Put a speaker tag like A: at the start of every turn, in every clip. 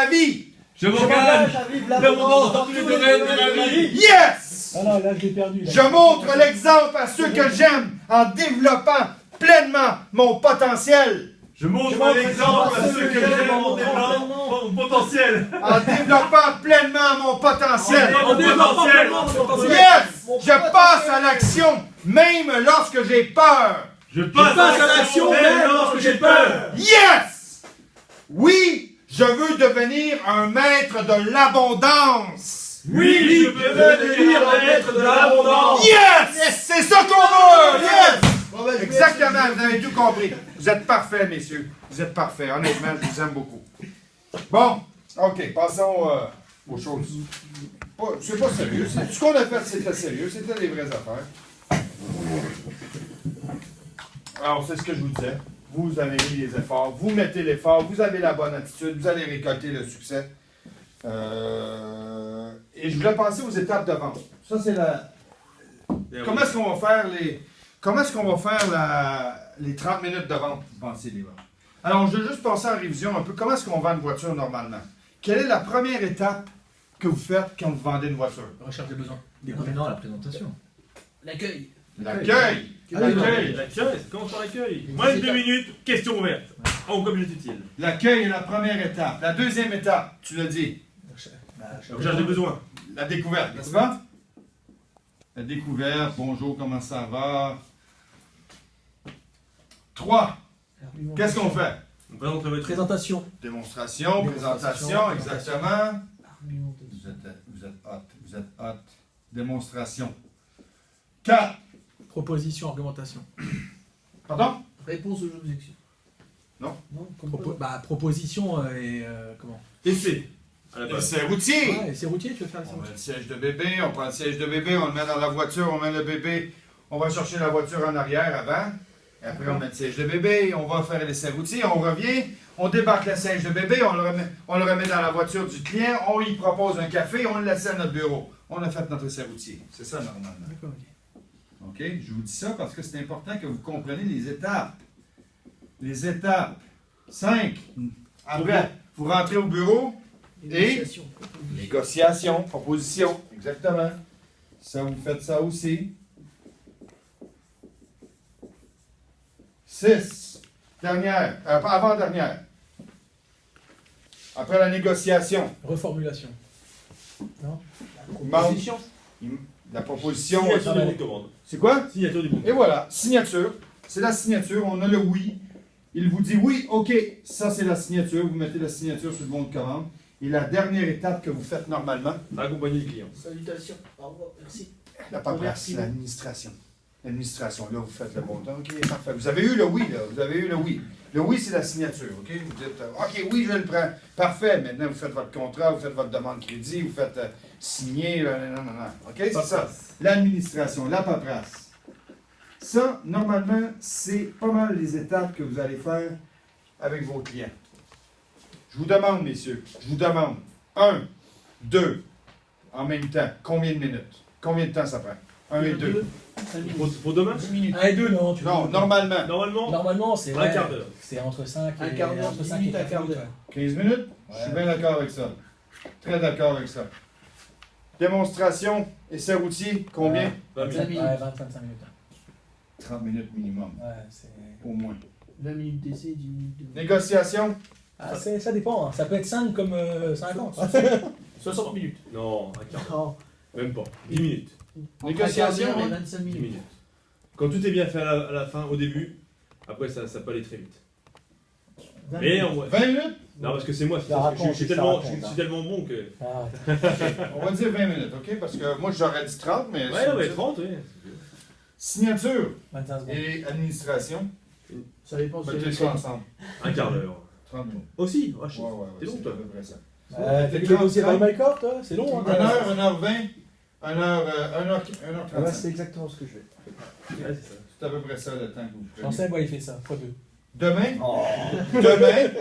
A: à vie.
B: Je m'engage à vivre l'abondance dans tous les domaines de ma vie.
A: Yes!
C: Ah non, là, je l'ai perdu. Là.
A: Je montre l'exemple à ceux que j'aime en développant pleinement mon potentiel.
B: Je montre l'exemple à ceux que j'aime en développant mon potentiel.
A: En développant pleinement mon potentiel.
B: En développant pleinement mon potentiel.
A: Yes! Je passe à l'action même lorsque j'ai peur.
B: Je passe à l'action même lorsque j'ai peur.
A: Yes! Oui, je veux devenir un maître de l'abondance.
B: Oui, je veux devenir un maître de l'abondance.
A: Yes! C'est ça qu'on veut! Yes! Exactement, vous avez tout compris. Vous êtes parfaits, messieurs. Vous êtes parfaits. Honnêtement, je vous aime beaucoup. Bon, OK, passons aux choses. C'est pas sérieux. Ce qu'on a fait, c'était sérieux. C'était des vraies affaires. Alors, c'est ce que je vous disais. Vous avez mis les efforts. Vous mettez l'effort. Vous avez la bonne attitude. Vous allez récolter le succès. Et je voulais passer aux étapes de vente. Ça, c'est la... Comment est-ce qu'on va faire les 30 minutes de vente, vous pensez, les gars? Alors, je vais juste passer en révision un peu. Comment est-ce qu'on vend une voiture normalement? Quelle est la première étape que vous faites quand vous vendez une voiture?
D: Recherche des besoins.
E: Non, la présentation.
D: L'accueil.
A: L'accueil!
B: L'accueil, commence par l'accueil. Moins de 2 minutes, question ouverte. En comme il est utile.
A: L'accueil est la première étape. La deuxième étape, tu l'as dit.
B: La recherche des besoins.
A: La découverte, n'est-ce pas? La découverte, bonjour, comment ça va? 3. Qu'est-ce qu'on fait?
B: On présente la voiture.
C: Présentation.
A: Démonstration, présentation, exactement. Vous êtes hot. Démonstration. 4.
C: Proposition, argumentation.
A: Pardon?
D: Réponse aux objections.
A: Non.
C: Proposition et comment?
B: Essai. À la base.
A: C'est routier.
C: Ouais, c'est routier, tu veux faire
A: On met le siège de bébé, on prend le siège de bébé, on le met dans la voiture, on met le bébé, on va chercher la voiture en arrière avant, et après on met le siège de bébé, on va faire l'essai routier, on revient, on débarque le siège de bébé, on le remet dans la voiture du client, on lui propose un café, on le laisse à notre bureau. On a fait notre essai routier. C'est ça normalement.
C: D'accord,
A: OK? Je vous dis ça parce que c'est important que vous compreniez les étapes. Les étapes. 5. Après, vous rentrez au bureau. Et négociation, proposition, exactement. Ça, vous faites ça aussi. 6. Dernière, avant-dernière. Après la négociation.
C: Reformulation. Non?
A: Proposition. La proposition.
B: Signature du bon de commande.
A: C'est quoi?
B: Signature du bon de
A: Et voilà, signature. C'est la signature. On a le oui. Il vous dit oui, OK, ça c'est la signature. Vous mettez la signature sur le bon de commande. Et la dernière étape que vous faites normalement,
B: accompagner le client.
D: Salutations. Au revoir. Merci.
A: la paperasse, l'administration. L'administration, là, vous faites le bon temps. OK, parfait. Vous avez eu le oui, là. Vous avez eu le oui. Le oui, c'est la signature, OK? Vous dites, OK, oui, je le prends. Parfait. Maintenant, vous faites votre contrat, vous faites votre demande de crédit, vous faites signer, non. OK, c'est ça. L'administration, la paperasse. Ça, normalement, c'est pas mal les étapes que vous allez faire avec vos clients. Je vous demande, messieurs, je vous demande, 1, 2, en même temps, combien de minutes? Combien de temps ça prend? 1 et 2.
B: Pour demain?
D: 10 minutes.
C: 1 et 2, non.
A: Non, normalement.
C: Normalement, c'est
B: un quart d'heure.
C: C'est entre 5
D: Un
C: et
D: quart d'heure,
C: entre
D: 10
C: 5
D: minutes,
C: et
D: un
C: 4
D: quart
C: minutes.
D: d'heure.
A: 15 minutes? Je suis bien d'accord avec ça. Très d'accord avec ça. Démonstration, essai routier, combien?
B: 20
D: minutes.
B: minutes.
C: Ouais, 25 minutes.
A: 30 minutes minimum,
C: Ouais, c'est...
A: au moins.
D: 20 minutes d'essai, 10 minutes de...
A: Négociation,
C: Ah, ça dépend. Hein. Ça peut être 5 comme 50.
D: 60 minutes.
B: Non, un quart d'heure.
D: Non.
B: Même pas. 10 minutes.
A: Négociation,
D: Un quart d'heure et
A: hein.
D: 25
B: 10
D: minutes.
B: minutes. Quand tout est bien fait à la fin, au début, après ça peut aller très vite.
D: 20
B: Mais
D: minutes.
B: en vrai.
A: 20 minutes?
B: Non, parce que c'est moi,
C: Ça raconte,
B: je suis
C: ça
B: tellement,
C: raconte,
B: je
C: hein.
B: suis tellement bon que.
C: Ah,
A: On va dire 20 minutes, OK? Parce que moi, j'aurais dit 30, mais...
B: Ouais, non, mais 30, oui.
A: Signature
C: 25 secondes.
A: et administration,
D: Ça dépend si
A: mettez ça ensemble.
B: Un quart d'heure.
A: 30 minutes.
B: Aussi,
A: Ouais,
B: t'es long,
A: c'est
B: toi.
A: à peu près ça.
C: T'as vu négocier by my car, toi? C'est long, hein?
A: 1 heure, 1h20, 1h35.
D: c'est exactement ce que je fais.
B: Ouais, c'est ça.
A: C'est à peu près ça le temps que vous
C: J'en
A: prenez.
C: sais, moi, il fait ça, x2.
A: Demain, demain,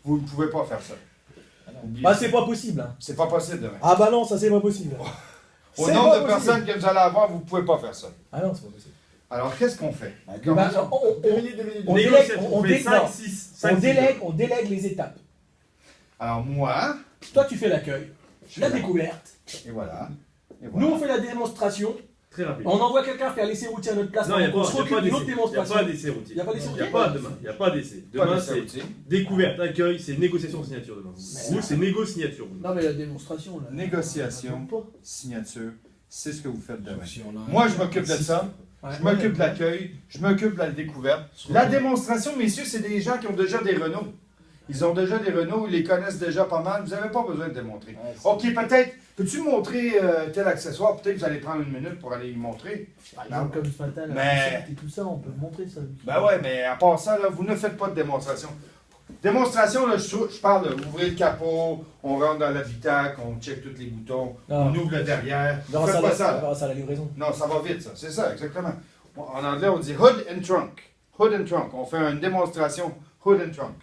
A: vous ne pouvez pas faire ça. Oubliez
C: Bah,
A: ça.
C: c'est pas possible. Hein.
A: C'est pas possible demain.
C: Ah, bah non, ça, c'est pas possible.
A: Au
C: C'est
A: nombre
C: pas
A: de
C: possible.
A: personnes que vous allez avoir, vous ne pouvez pas faire ça.
C: Ah non, c'est pas possible.
A: Alors, qu'est-ce qu'on fait?
C: Bah,
D: Deux minutes.
C: on
B: Négociation,
C: délègue, on
B: fait
C: délègue,
B: 5,
C: non.
B: 6,
C: on délègue les étapes.
A: Alors moi,
C: Toi, tu fais l'accueil, la découverte.
A: et voilà. Et
C: Nous,
A: voilà.
C: on fait la démonstration.
B: Très rapide.
C: On envoie quelqu'un faire l'essai routier à notre place.
B: Non, il n'y a
C: on se
B: pas
C: occupe d'une autre
B: d'essai. Il n'y a
C: démonstration.
B: pas d'essai routier.
C: Il y a pas d'essai
B: Il n'y a
C: routier
B: pas demain. Il n'y a pas d'essai.
A: Pas
B: Demain,
A: de
B: c'est
A: routier.
B: découverte, accueil, c'est négociation, signature demain. Vous, c'est négo-signature.
D: Non, mais la démonstration, là.
A: Négociation,
D: Pas.
A: signature, c'est ce que vous faites demain.
C: Si on a-
A: Moi, je m'occupe de ça.
C: Ouais.
A: Je m'occupe de l'accueil, je m'occupe de la découverte. La démonstration, messieurs, c'est des gens qui ont déjà des Renault. Ils ont déjà des Renault, ils les connaissent déjà pas mal. Vous n'avez pas besoin de démontrer.
C: Ouais, c'est-
A: OK, peut-être, peux-tu montrer tel accessoire? Peut-être que vous allez prendre une minute pour aller y montrer.
D: Par exemple, comme ce matin, la
A: Mais-
D: poussette et tout ça, on peut le montrer, ça.
A: Ben ouais, mais à part ça, là, vous ne faites pas de démonstration. Démonstration, là, je parle de ouvrir le capot, on rentre dans l'habitacle, on check tous les boutons,
C: Non.
A: on ouvre le derrière.
C: On verra
A: Faites
C: ça,
A: pas
C: on
A: ça, là.
C: verra ça à la livraison.
A: Non, ça va vite, ça. C'est ça, exactement. En anglais, on dit hood and trunk. Hood and trunk. On fait une démonstration hood and trunk.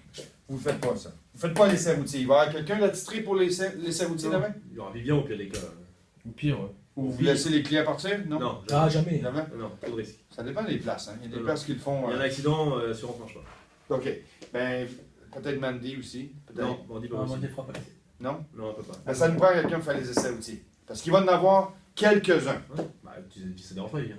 A: Vous ne faites pas ça. Vous ne faites pas l'essai routier. Il va y avoir quelqu'un d'attitré pour l'essai routier demain?
B: Il y aura Vivian au pire des cas.
E: Au pire, ouais.
A: Ou vous laissez les clients partir? Non?
B: Non,
C: Ah, jamais.
A: Jamais?
B: non, trop de risques.
A: Ça dépend des places. Hein. Il y a des
B: Non.
A: places qui le font.
B: Il y a un accident, assurance marche pas.
A: OK. Ben, peut-être Mandy aussi. Peut-être.
B: Non, on dit pas
C: Ah, moi,
B: aussi.
C: je les ferai pas laisser.
A: Non?
B: Non, on peut pas.
A: Ben, ça nous prend quelqu'un qui fait les essais routiers. Parce qu'il va en avoir quelques-uns.
B: Hein Bah, ça dérange pas, Vivian.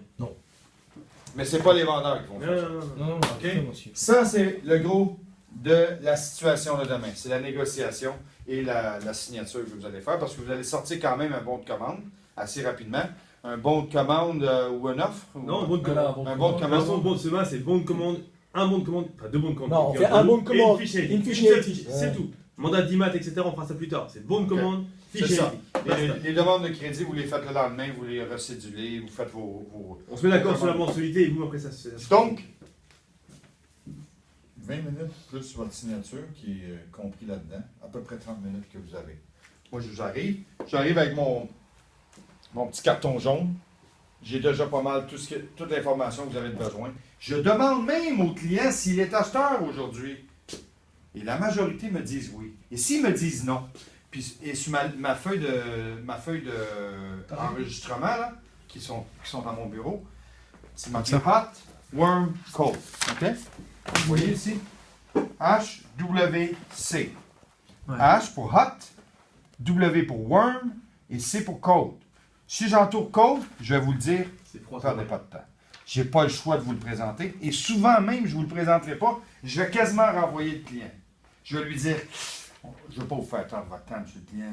A: Mais c'est pas les vendeurs qui vont
B: Non,
A: faire ça.
B: non, non.
E: Non, non,
A: Ok.
E: c'est monsieur.
A: Ça, c'est le gros de la situation de demain. C'est la négociation et la signature que vous allez faire parce que vous allez sortir quand même un bon de commande assez rapidement. Un bon de commande ou une offre? ou-
B: Non, bon de
C: Voilà,
B: commande.
A: Un bon de
B: De toute façon,
A: commande.
B: bon de semaine, c'est bon de commande, un bon de commande, enfin deux bons de commande.
C: Non, on fait un bon de commande,
B: et une fiche
C: une fiche
B: seule
C: électrique.
B: fiche, c'est tout. Mandat d'IMAT, etc., on fera ça plus tard. C'est bon de
A: Ok.
B: commande,
A: C'est
B: fiche
A: ça.
B: électrique.
A: Les demandes de crédit, vous les faites le lendemain, vous les recédulez, vous faites vos...
B: On se met d'accord sur la mensualité et vous, après, ça se...
A: Donc, 20 minutes plus votre signature qui est compris là-dedans, à peu près 30 minutes que vous avez. Moi, j'arrive avec mon petit carton jaune. J'ai déjà pas mal toute l'information que vous avez besoin. Je demande même au client s'il est acheteur aujourd'hui. Et la majorité me disent oui. Et s'ils me disent non, puis et sur ma feuille de enregistrement, là, qui sont dans mon bureau, c'est marqué hot, warm, cold. OK? Vous voyez ici? HWC. H pour hot, W pour warm et C pour cold. Si j'entoure cold, je vais vous le dire,
B: C'est froid.
A: ne perdez pas de temps. Je n'ai pas le choix de vous le présenter. Et souvent même, je ne vous le présenterai pas. Je vais quasiment renvoyer le client. Je vais lui dire, je ne veux pas vous faire perdre votre temps, monsieur le client.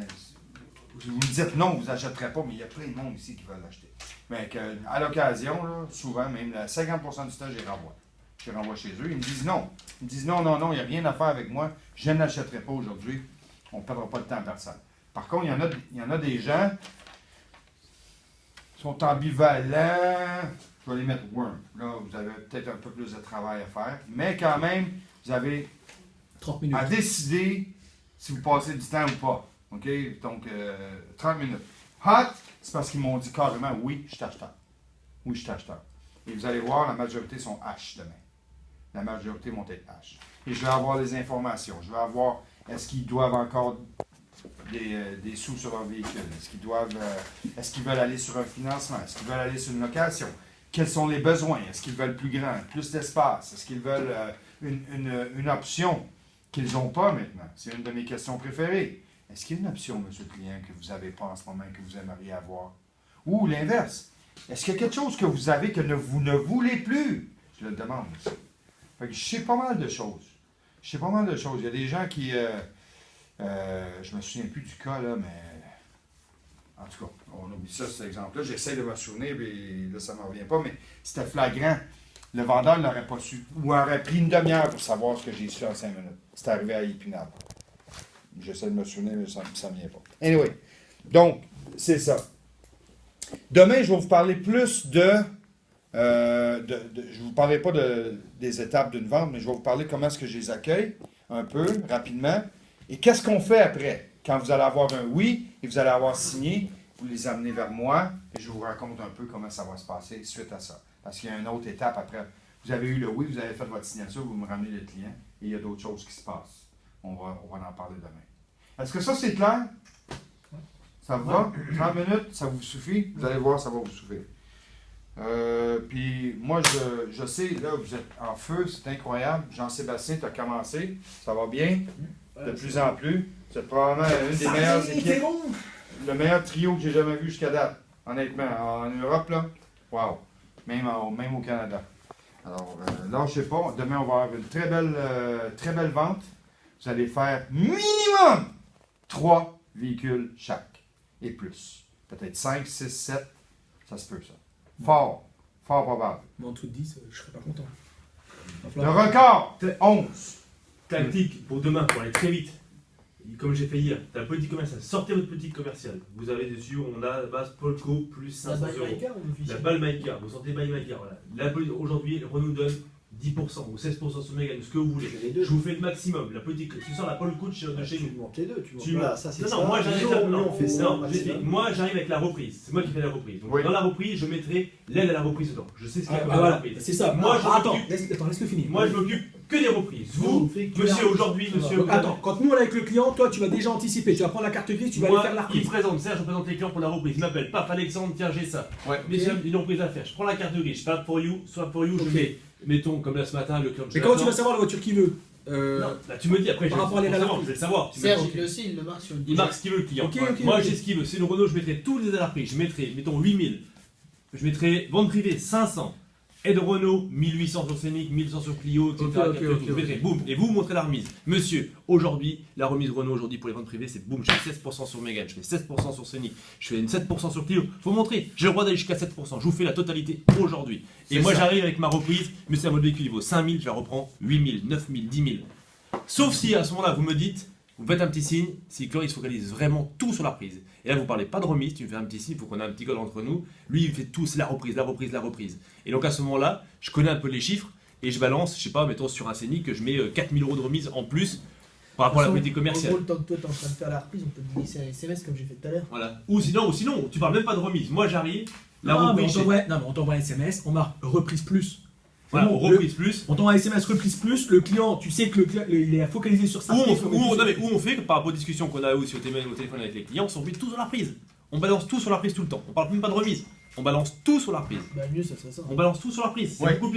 A: Vous me dites non, vous n'achèterez pas, mais il y a plein de monde ici qui veulent l'acheter. Mais à l'occasion, là, souvent, même 50% du temps, je les renvoie. Je les renvoie chez eux. Ils me disent non. Ils me disent non, il n'y a rien à faire avec moi. Je n'achèterai pas aujourd'hui. On ne perdra pas de temps à personne. Par contre, il y en a des gens qui sont ambivalents. Je vais les mettre warm. Là, vous avez peut-être un peu plus de travail à faire. Mais quand même, vous avez
C: 30 minutes.
A: à décider si vous passez du temps ou pas. OK? Donc, 30 minutes. Hot, c'est parce qu'ils m'ont dit carrément oui, je suis acheteur. Oui, je suis acheteur. Et vous allez voir, la majorité sont H demain. La majorité vont être H. Et je vais avoir les informations. Je vais avoir, est-ce qu'ils doivent encore des sous sur leur véhicule? Est-ce qu'ils veulent aller sur un financement? Est-ce qu'ils veulent aller sur une location? Quels sont les besoins? Est-ce qu'ils veulent plus grand, plus d'espace? Est-ce qu'ils veulent une option qu'ils n'ont pas maintenant? C'est une de mes questions préférées. Est-ce qu'il y a une option, monsieur le client, que vous n'avez pas en ce moment, que vous aimeriez avoir? Ou l'inverse? Est-ce qu'il y a quelque chose que vous avez que vous ne voulez plus? Je le demande aussi. Fait que je sais pas mal de choses. Il y a des gens qui... je me souviens plus du cas, là, mais... En tout cas, on oublie ça, cet exemple-là. J'essaie de me souvenir, et là, ça ne me revient pas, mais c'était flagrant. Le vendeur ne l'aurait pas su. Ou aurait pris une demi-heure pour savoir ce que j'ai su en 5 minutes. C'est arrivé à Épinal. J'essaie de me souvenir, mais ça ne me vient pas. Anyway, donc, c'est ça. Demain, je vais vous parler plus je ne vous parlerai pas des étapes d'une vente, mais je vais vous parler comment est-ce que je les accueille, un peu, rapidement. Et qu'est-ce qu'on fait après? Quand vous allez avoir un oui et vous allez avoir signé, vous les amenez vers moi et je vous raconte un peu comment ça va se passer suite à ça. Parce qu'il y a une autre étape après. Vous avez eu le oui, vous avez fait votre signature, vous me ramenez le client et il y a d'autres choses qui se passent. On va en parler demain. Est-ce que ça, c'est clair? Ça vous va? 30 minutes, ça vous suffit? Vous allez voir, ça va vous suffire. Puis moi, je sais, là, vous êtes en feu, c'est incroyable. Jean-Sébastien, tu as commencé, ça va bien. de plus en plus. C'est probablement une des meilleures équipes. Le meilleur trio que j'ai jamais vu jusqu'à date. Honnêtement, en Europe, là, wow. Même au Canada. Alors, là, je sais pas, demain, on va avoir une très belle vente. Vous allez faire minimum 3 véhicules chaque. Et plus. Peut-être 5, 6, 7. Ça se peut, ça. Fort probable.
C: Mais en dessous de 10, je serais pas content.
A: Le record, 11.
B: Tactique pour demain, pour aller très vite. Comme j'ai fait hier, t'as un petit commercial. Sortez votre petit commercial. Vous avez dessus, on a la base Polco plus 500
D: La
B: euros.
D: Maïka ou le fichier?
B: La balle Maïka, vous sortez balle Maïka. Voilà. Aujourd'hui, Renault donne 10% ou 16% sur Mégane, ce que vous voulez.
E: Les deux.
B: Je vous fais le maximum. La petite, tu sors la Polco de chez
E: Tu
B: nous.
E: montes les deux. Tu montes
B: Tu
E: voilà,
B: montes.
E: ça, c'est
B: Non,
E: ça.
B: non, moi j'arrive
E: Toujours, nous, on fait ça.
B: non,
E: maximum.
B: moi j'arrive avec la reprise. C'est moi qui fais la reprise. Donc
A: Oui.
B: dans la reprise, je mettrai l'aide à la reprise dedans. Je sais ce qu'il y a
C: Ah,
B: comme la
C: voilà,
B: reprise.
C: c'est ça.
B: Moi, je
C: attends,
B: m'occupe-
C: laisse-le finir.
B: Moi je m'occupe que des reprises.
D: on
B: Vous,
D: fait que
B: monsieur,
D: la-
B: aujourd'hui, monsieur.
C: Donc, attends, quand nous on est avec le client, toi tu vas déjà anticiper. Tu vas prendre la carte grise, tu vas aller
B: Moi,
C: faire la
B: il
C: reprise.
B: me présente, Serge, je présente les clients pour la reprise. Il m'appelle, paf, Alexandre, tiens, j'ai ça. Ouais, messieurs, une reprise à faire. Je prends la carte grise, je fais for you, soit for you, je
C: Ok.
B: mets, mettons, comme là ce matin, le client de
C: Mais comment tu vas savoir la voiture qu'il veut
B: Non, là, tu me dis après,
C: par
B: je
C: rapport à
B: vais
C: la
B: savoir,
C: reprise.
B: je vais le savoir. Tu me
D: Serge,
B: dis,
D: il le aussi, il le marque sur une
B: il marque ce qu'il veut le client.
C: Ok,
B: Ouais.
C: ok,
B: Moi
C: ok.
B: j'ai ce qu'il veut. C'est le Renault, je mettrai tous les aides à la reprise. Je mettrai, mettons, 8000. Je mettrai vente privée 500. Aide Renault 1800 sur Scénic, 1100 sur Clio, etc.
C: Ok, ok,
B: Je mettrai boum. Et vous montrez la remise. Monsieur, aujourd'hui, la remise Renault aujourd'hui pour les ventes privées, c'est boum. Je fais 16% sur Mégane, je fais 16% sur Scénic, je fais une 7% sur Clio. Faut montrer. J'ai le droit d'aller jusqu'à 7%. Je vous fais la totalité aujourd'hui. Et
A: C'est
B: moi
A: ça.
B: j'arrive avec ma reprise. Mais c'est un modèle véhicule, il vaut 5000, je la reprends 8000, 9000, 10 000. Sauf si à ce moment-là, vous me dites, vous faites un petit signe, si le client il se focalise vraiment tout sur la reprise. Et là, vous parlez pas de remise, tu me fais un petit signe, il faut qu'on ait un petit code entre nous. Lui, il fait tout, c'est la reprise, la reprise, la reprise. Et donc à ce moment-là, je connais un peu les chiffres et je balance, je sais pas, mettons sur un Scénic que je mets 4000 euros de remise en plus par rapport à la politique commerciale.
D: En gros, le temps que toi t'es en train de faire la reprise, on peut te glisser un SMS comme j'ai fait tout à l'heure.
B: Voilà. Ou sinon, tu parles même pas de remise. Moi, j'arrive, la
C: Non, mais
B: reprise,
C: on t'envoie un SMS, on marque reprise plus.
B: voilà,
C: Bon,
B: reprise plus.
C: On t'envoie un SMS reprise plus, le client, tu sais que le client il est focalisé sur ça.
B: Où on fait, par rapport aux discussions qu'on a aussi au téléphone avec les clients, on fait tout sur la reprise. On balance tout sur la reprise tout le temps. On parle même pas de remise. On balance tout sur la reprise.
D: Bah mieux ça serait ça.
B: On balance tout sur la reprise. C'est
A: Ouais.
B: beaucoup plus